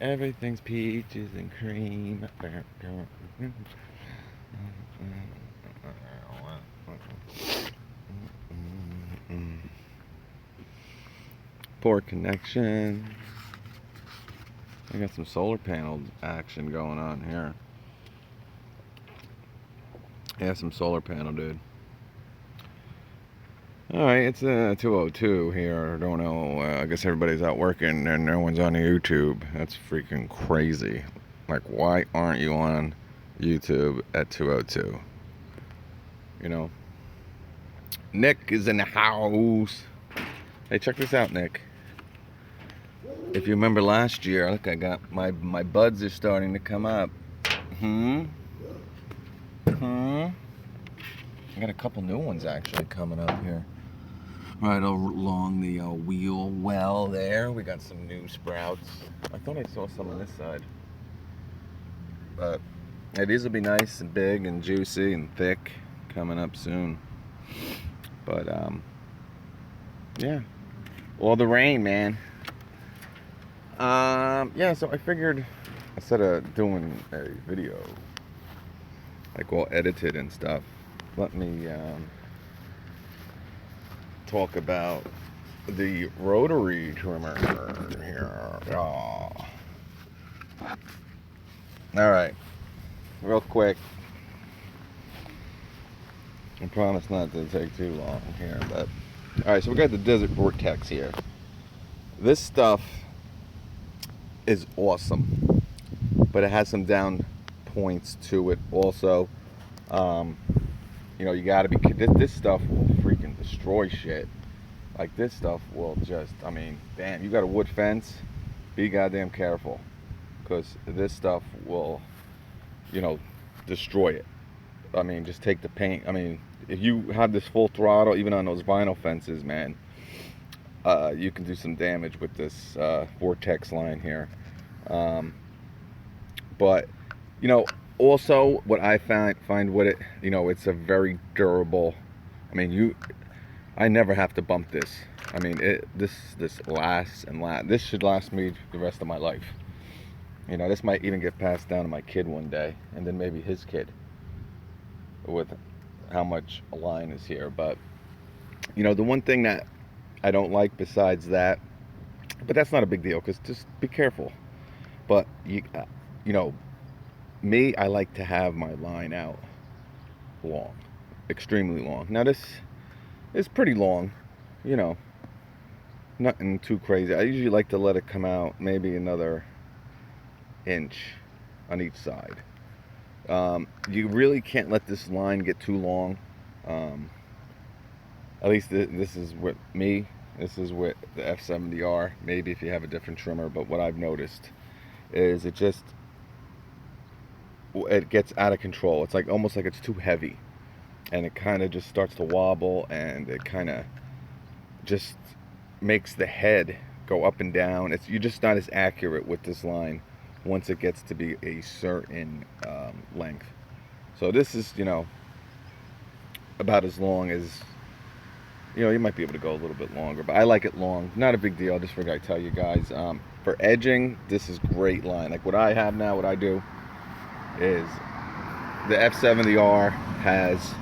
Everything's peaches and cream. Poor connection. I got some solar panel action going on here. Yeah, some solar panel, dude. Alright, it's 2:02 here. I don't know. I guess everybody's out working and no one's on YouTube. That's freaking crazy. Like, why aren't you on YouTube at 2:02? You know? Nick is in the house. Hey, check this out, Nick. If you remember last year, look, I got my buds are starting to come up. I got a couple new ones actually coming up here. Right along the wheel well there, we got some new sprouts. I thought I saw some on this side. But yeah, these will be nice and big and juicy and thick coming up soon. But yeah, all the rain, man. Yeah, so I figured instead of doing a video like all edited and stuff, let me talk about the rotary trimmer here. Oh. All right, real quick. I promise not to take too long here, but all right. So we got the Desert Vortex here. This stuff is awesome, but it has some down points to it also. You know, you gotta be, this stuff will freaking destroy shit. Like, this stuff will just, I mean, damn, you got a wood fence, be goddamn careful, because this stuff will, you know, destroy it. I mean, just take the paint. I mean, if you have this full throttle, even on those vinyl fences, man, you can do some damage with this Vortex line here. But, you know, also what I find with it, you know, it's a very durable. I mean, I never have to bump this. I mean, this lasts and lasts. This should last me the rest of my life. You know, this might even get passed down to my kid one day, and then maybe his kid, with how much line is here. But, you know, the one thing that I don't like besides that, but that's not a big deal, because just be careful. But you know, me, I like to have my line out long, extremely long. Now this is pretty long, you know, nothing too crazy. I usually like to let it come out maybe another inch on each side. You really can't let this line get too long. At least this is with me. This is with the F70R. Maybe if you have a different trimmer, but what I've noticed is it gets out of control. It's like almost like it's too heavy, and it kind of just starts to wobble, and it kind of just makes the head go up and down. You're just not as accurate with this line once it gets to be a certain length. So this is, you know, about as long as, you know, you might be able to go a little bit longer, but I like it long. Not a big deal. Just figured I'd tell you guys. For edging, this is great line. Like what I have now, what I do is the F70R has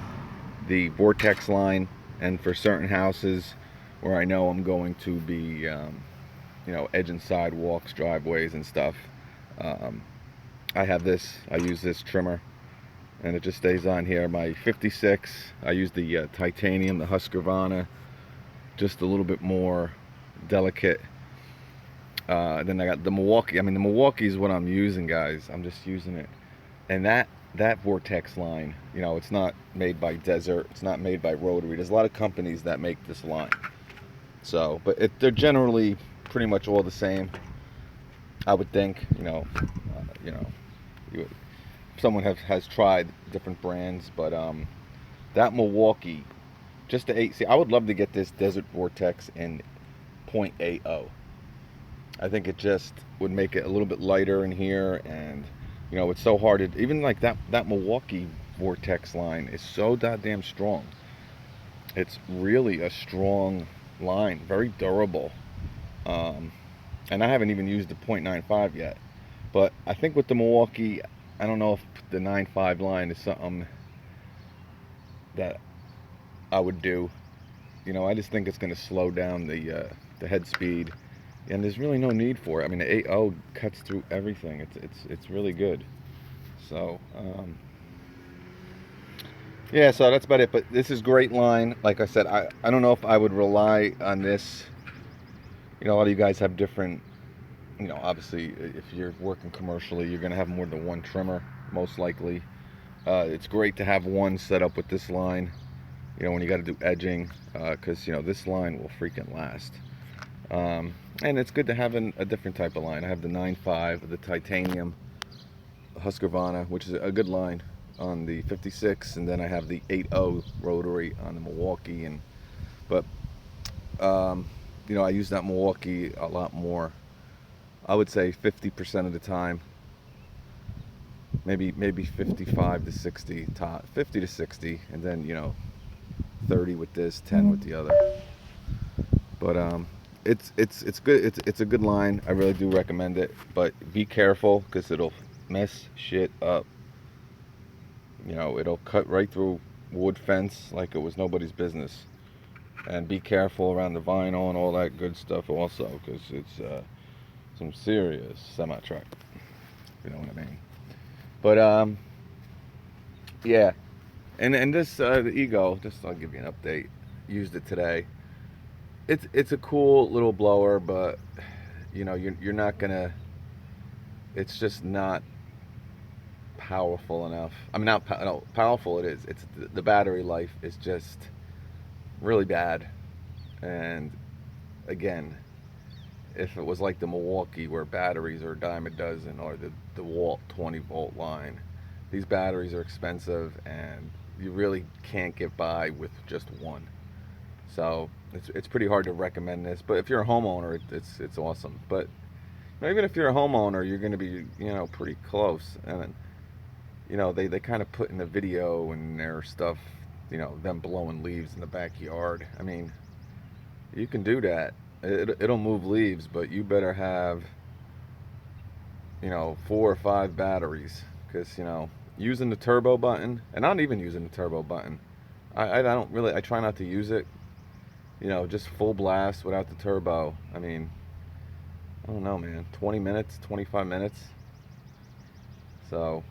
the Vortex line, and for certain houses where I know I'm going to be, you know, edging sidewalks, driveways, and stuff, I have this. I use this trimmer, and it just stays on here. My 56, I use the titanium, the Husqvarna, just a little bit more delicate. Then I got the Milwaukee. I mean, the Milwaukee is what I'm using, guys. I'm just using it. And that Vortex line, you know, it's not made by Desert. It's not made by Rotary. There's a lot of companies that make this line. So, but they're generally pretty much all the same, I would think. You know, someone has tried different brands, but that Milwaukee, just the 8. See, I would love to get this Desert Vortex in .80. I think it just would make it a little bit lighter in here, and you know, it's so hard to, even like that Milwaukee Vortex line is so goddamn strong. It's really a strong line, very durable. And I haven't even used the .95 yet. But I think with the Milwaukee, I don't know if the 9.5 line is something that I would do. You know, I just think it's going to slow down the head speed, and there's really no need for it. I mean, the 8.0 cuts through everything. It's really good. So yeah, so that's about it. But this is great line. Like I said, I don't know if I would rely on this. You know, a lot of you guys have different. You know, obviously, if you're working commercially, you're going to have more than one trimmer, most likely. It's great to have one set up with this line. You know, when you got to do edging, because you know this line will freaking last. And it's good to have a different type of line. I have the 9.5, the titanium Husqvarna, which is a good line on the 56, and then I have the 8.0 rotary on the Milwaukee. But you know, I use that Milwaukee a lot more. I would say 50% of the time, maybe 55 to 60 top, 50 to 60, and then you know 30 with this, 10 with the other. But it's good. It's a good line. I really do recommend it. But be careful because it'll mess shit up. You know, it'll cut right through wood fence like it was nobody's business. And be careful around the vinyl and all that good stuff also, because it's some serious semi-truck. You know what I mean? But yeah. And this the Ego, just I'll give you an update. Used it today. It's a cool little blower, but you know you're not gonna. It's just not powerful enough. I mean, not no, powerful. It is. It's the battery life is just really bad. And again, if it was like the Milwaukee where batteries are a dime a dozen, or the DeWalt 20-volt line, these batteries are expensive, and you really can't get by with just one. So it's pretty hard to recommend this. But if you're a homeowner, it's awesome. But you know, even if you're a homeowner, you're going to be pretty close. And you know they kind of put in the video and their stuff, them blowing leaves in the backyard. I mean, you can do that. It'll move leaves, but you better have 4 or 5 batteries, because using the turbo button, and I'm not even using the turbo button. I don't really. I try not to use it. Just full blast without the turbo. I mean, I don't know, man. 20 minutes, 25 minutes. So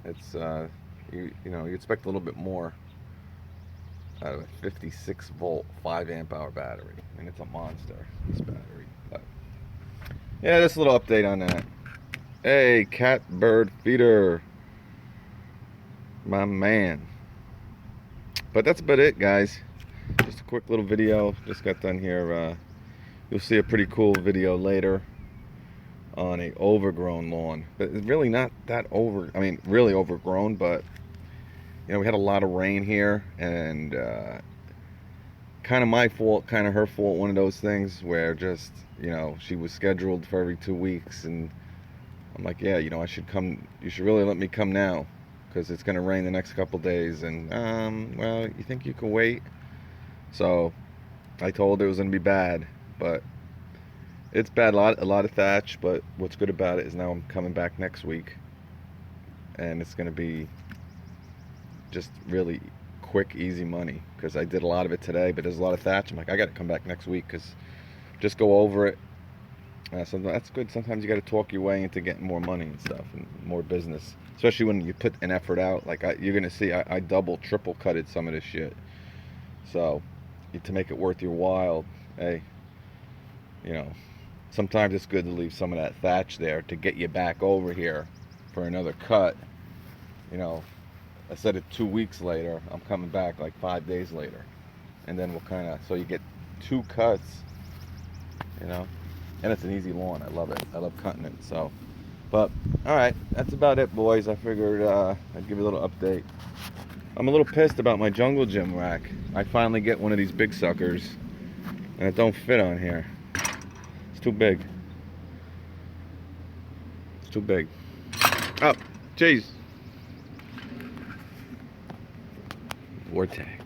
it's you expect a little bit more out of a 56 volt 5 amp hour battery. I mean, it's a monster, this battery. But yeah, just a little update on that. Hey, cat bird feeder, my man. But that's about it, guys. Just a quick little video. Just got done here. You'll see a pretty cool video later on a overgrown lawn, but it's really not that really overgrown, but we had a lot of rain here, and kind of my fault, kind of her fault, one of those things where just she was scheduled for every 2 weeks, and I'm like, yeah, I should come, you should really let me come now, because it's going to rain the next couple days. And well, you think you can wait? So I told her it was going to be bad, but it's bad, a lot of thatch. But what's good about it is now I'm coming back next week, and it's going to be just really quick, easy money, because I did a lot of it today, but there's a lot of thatch. I'm like, I got to come back next week, because just go over it. So that's good. Sometimes you got to talk your way into getting more money and stuff, and more business, especially when you put an effort out. Like you're going to see, I double, triple cutted some of this shit. So to make it worth your while, hey, sometimes it's good to leave some of that thatch there to get you back over here for another cut. I said it 2 weeks later, I'm coming back like 5 days later, and then we'll kind of, so you get 2 cuts, and it's an easy lawn. I love it. I love cutting it. So, but all right, that's about it, boys. I figured I'd give you a little update. I'm a little pissed about my jungle gym rack. I finally get one of these big suckers, and it don't fit on here. It's too big. It's too big. Oh, jeez. Vortex.